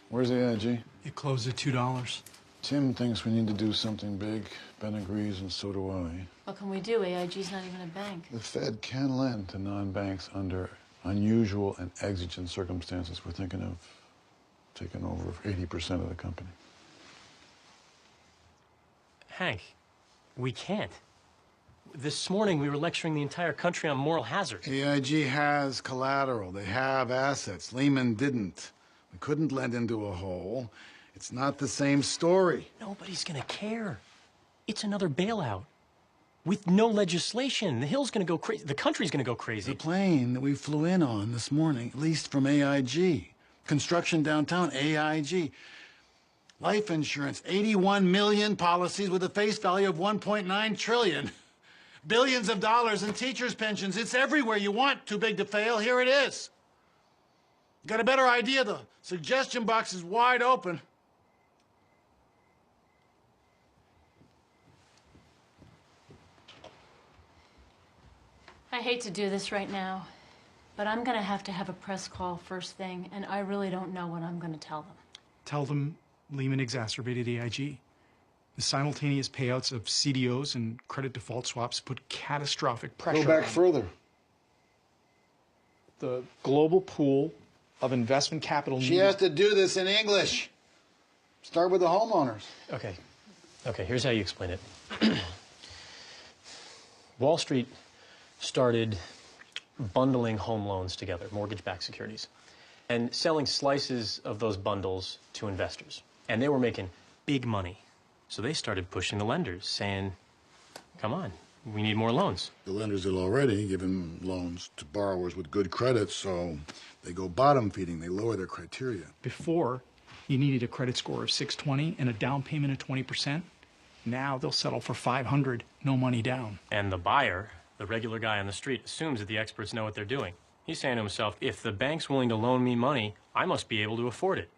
Where's AIG? It closed at $2. Tim thinks we need to do something big. Ben agrees, and so do I. What can we do? AIG's not even a bank. The Fed can lend to non-banks under unusual and exigent circumstances. We're thinking of taking over 80% of the company. Hank, we can't. This morning we were lecturing the entire country on moral hazard. AIG has collateral. They have assets. Lehman didn't. We couldn't lend into a hole. It's not the same story. Nobody's gonna care. It's another bailout. With no legislation, the hill's gonna go crazy. The country's gonna go crazy. The plane that we flew in on this morning, at least from AIG. Construction downtown, AIG. Life insurance, 81 million policies with a face value of 1.9 trillion. Billions of dollars in teachers' pensions. It's everywhere you want. Too big to fail. Here it is. Got a better idea? The suggestion box is wide open. I hate to do this right now, but I'm gonna have to have a press call first thing, and I really don't know what I'm gonna tell them. Tell them Lehman exacerbated AIG. The simultaneous payouts of CDOs and credit default swaps put catastrophic pressure Go back on further. the global pool of investment capital. She has to do this in English. Start with the homeowners. Okay, here's how you explain it. Wall Street started bundling home loans together, mortgage-backed securities, and selling slices of those bundles to investors. And they were making big money. So they started pushing the lenders, saying, come on, we need more loans. The lenders had already given loans to borrowers with good credit, so they go bottom feeding. They lower their criteria. Before, you needed a credit score of 620 and a down payment of 20%. Now they'll settle for 500, no money down. And the buyer, the regular guy on the street, assumes that the experts know what they're doing. He's saying to himself, if the bank's willing to loan me money, I must be able to afford it.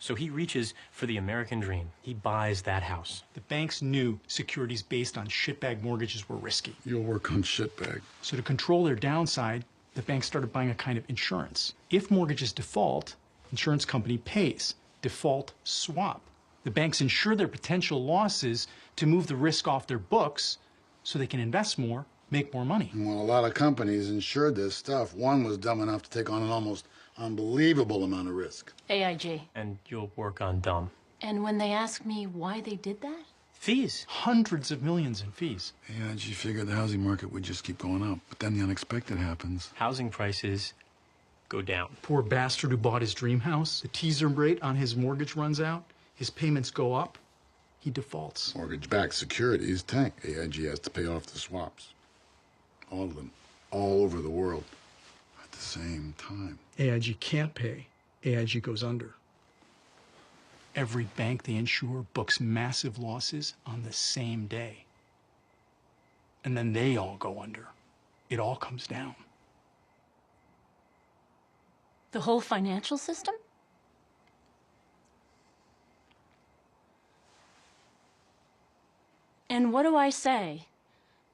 So he reaches for the American dream. He buys that house. The banks knew securities based on shitbag mortgages were risky. You'll work on shitbag. So to control their downside, the banks started buying a kind of insurance. If mortgages default, insurance company pays. Default swap. The banks insure their potential losses to move the risk off their books so they can invest more, make more money. Well, a lot of companies insured this stuff. One was dumb enough to take on an almost unbelievable amount of risk. AIG. And you'll work on dumb. And when they ask me why they did that? Fees. Hundreds of millions in fees. AIG figured the housing market would just keep going up. But then the unexpected happens. Housing prices go down. Poor bastard who bought his dream house. The teaser rate on his mortgage runs out. His payments go up. He defaults. Mortgage-backed securities tank. AIG has to pay off the swaps. All of them. All over the world. At the same time. AIG can't pay. AIG goes under. Every bank they insure books massive losses on the same day. And then they all go under. It all comes down. The whole financial system? And what do I say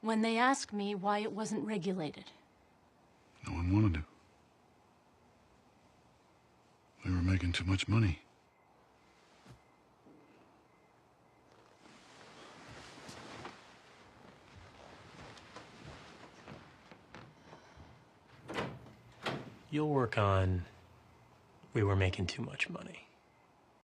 when they ask me why it wasn't regulated? No one wanted to. We were making too much money. You'll work on we were making too much money.